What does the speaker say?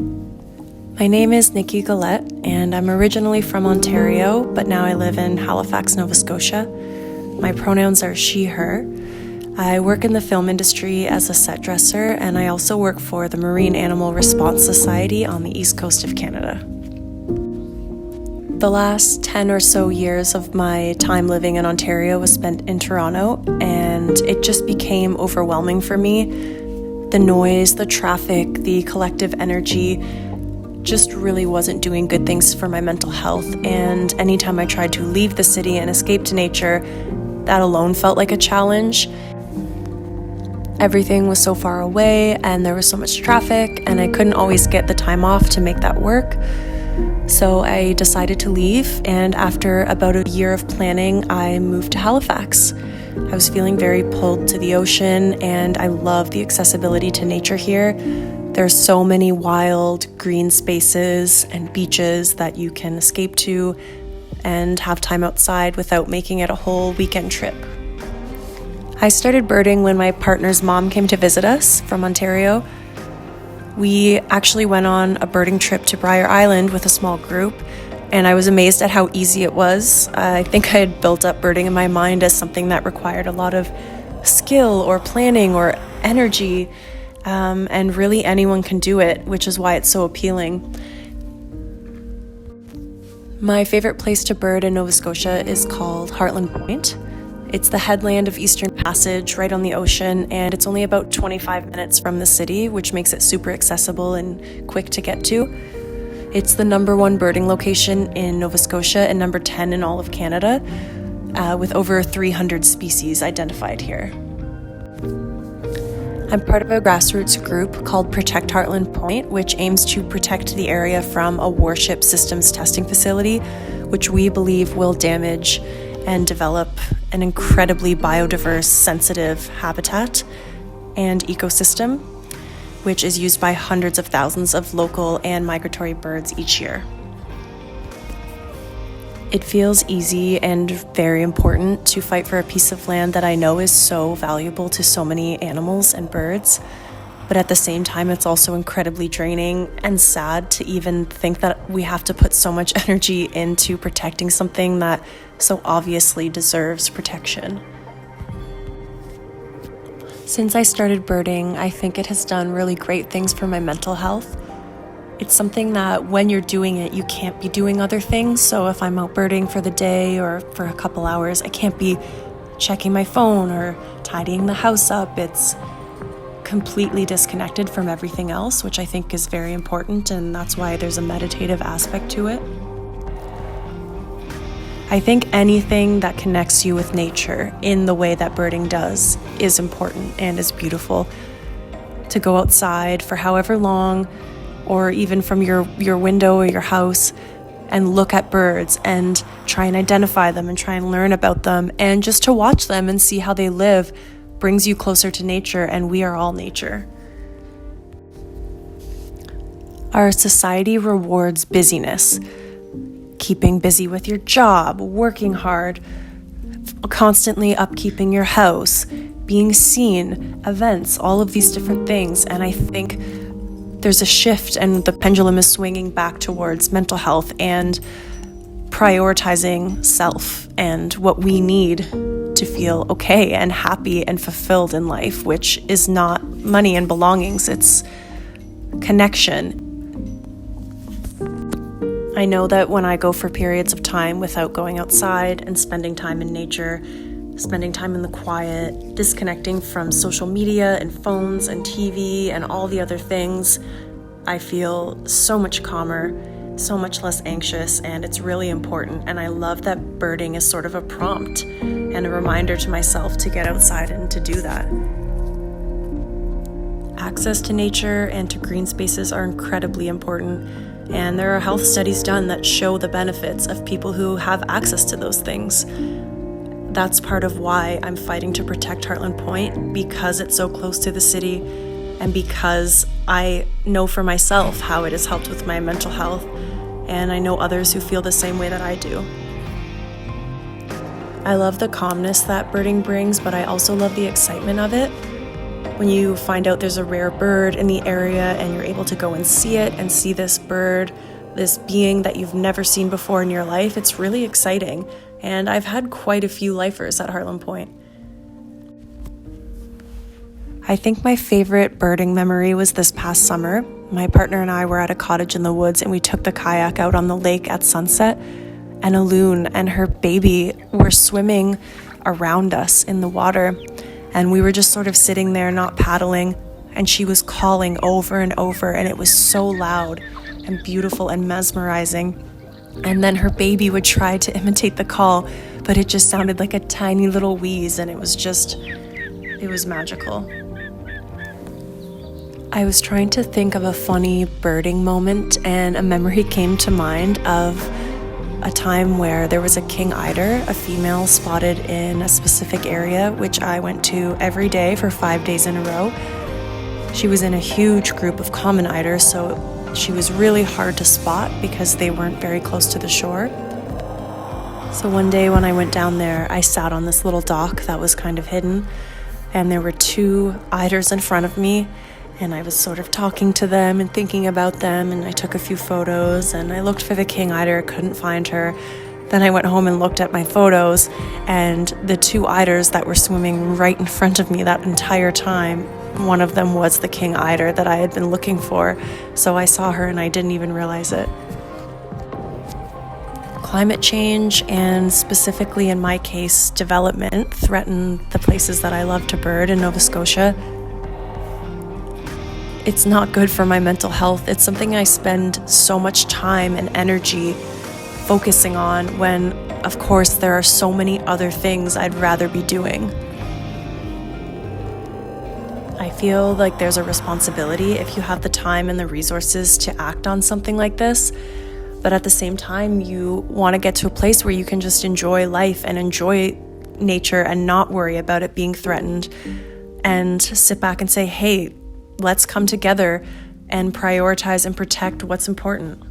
My name is Nikki Gullett, and I'm originally from Ontario, but now I live in Halifax, Nova Scotia. My pronouns are she, her. I work in the film industry as a set dresser, and I also work for the Marine Animal Response Society on the east coast of Canada. The last 10 or so years of my time living in Ontario was spent in Toronto, and it just became overwhelming for me. The noise, the traffic, the collective energy just really wasn't doing good things for my mental health, and anytime I tried to leave the city and escape to nature, that alone felt like a challenge. Everything was so far away, and there was so much traffic, and I couldn't always get the time off to make that work. So I decided to leave, and after about a year of planning, I moved to Halifax. I was feeling very pulled to the ocean, and I love the accessibility to nature here. There's so many wild green spaces and beaches that you can escape to and have time outside without making it a whole weekend trip. I started birding when my partner's mom came to visit us from Ontario. We actually went on a birding trip to Briar Island with a small group, and I was amazed at how easy it was. I think I had built up birding in my mind as something that required a lot of skill or planning or energy. And really anyone can do it, which is why it's so appealing. My favorite place to bird in Nova Scotia is called Hartlen Point. It's the headland of Eastern Passage right on the ocean, and it's only about 25 minutes from the city, which makes it super accessible and quick to get to. It's the number 1 birding location in Nova Scotia and number 10 in all of Canada, with over 300 species identified here. I'm part of a grassroots group called Protect Hartlen Point, which aims to protect the area from a warship systems testing facility, which we believe will damage and develop an incredibly biodiverse, sensitive habitat and ecosystem, which is used by hundreds of thousands of local and migratory birds each year. It feels easy and very important to fight for a piece of land that I know is so valuable to so many animals and birds, but at the same time it's also incredibly draining and sad to even think that we have to put so much energy into protecting something that so obviously deserves protection. Since I started birding, I think it has done really great things for my mental health. It's something that when you're doing it, you can't be doing other things. So if I'm out birding for the day or for a couple hours, I can't be checking my phone or tidying the house up. It's completely disconnected from everything else, which I think is very important, and that's why there's a meditative aspect to it. I think anything that connects you with nature in the way that birding does is important and is beautiful. To go outside for however long, or even from your window or your house, and look at birds and try and identify them and try and learn about them, and just to watch them and see how they live brings you closer to nature, and we are all nature. Our society rewards busyness, keeping busy with your job, working hard, constantly upkeeping your house, being seen, events, all of these different things, and I think there's a shift, and the pendulum is swinging back towards mental health and prioritizing self and what we need to feel okay and happy and fulfilled in life, which is not money and belongings, it's connection. I know that when I go for periods of time without going outside and spending time in nature, spending time in the quiet, disconnecting from social media and phones and TV and all the other things, I feel so much calmer, so much less anxious, and it's really important. And I love that birding is sort of a prompt and a reminder to myself to get outside and to do that. Access to nature and to green spaces are incredibly important, and there are health studies done that show the benefits of people who have access to those things. That's part of why I'm fighting to protect Hartlen Point, because it's so close to the city and because I know for myself how it has helped with my mental health, and I know others who feel the same way that I do. I love the calmness that birding brings, but I also love the excitement of it. when you find out there's a rare bird in the area and you're able to go and see it and see this bird, this being that you've never seen before in your life, it's really exciting. And I've had quite a few lifers at Hartlen Point. I think my favorite birding memory was this past summer. My partner and I were at a cottage in the woods and we took the kayak out on the lake at sunset, and a loon and her baby were swimming around us in the water. And we were just sort of sitting there, not paddling, and she was calling over and over, and it was so loud and beautiful and mesmerizing. And then her baby would try to imitate the call, but it just sounded like a tiny little wheeze, and it was magical. I was trying to think of a funny birding moment, and a memory came to mind of a time where there was a king eider, a female, spotted in a specific area, which I went to every day for 5 days in a row. She was in a huge group of common eiders, so she was really hard to spot because they weren't very close to the shore. So one day when I went down there, I sat on this little dock that was kind of hidden, and there were 2 eiders in front of me, and I was sort of talking to them and thinking about them, and I took a few photos, and I looked for the king eider, couldn't find her. Then I went home and looked at my photos, and the 2 eiders that were swimming right in front of me that entire time, one of them was the king eider that I had been looking for. So I saw her and I didn't even realize it. Climate change, and specifically in my case, development, threaten the places that I love to bird in Nova Scotia. It's not good for my mental health. It's something I spend so much time and energy focusing on when, of course, there are so many other things I'd rather be doing. I feel like there's a responsibility if you have the time and the resources to act on something like this, but at the same time, you want to get to a place where you can just enjoy life and enjoy nature and not worry about it being threatened, and sit back and say, hey, let's come together and prioritize and protect what's important.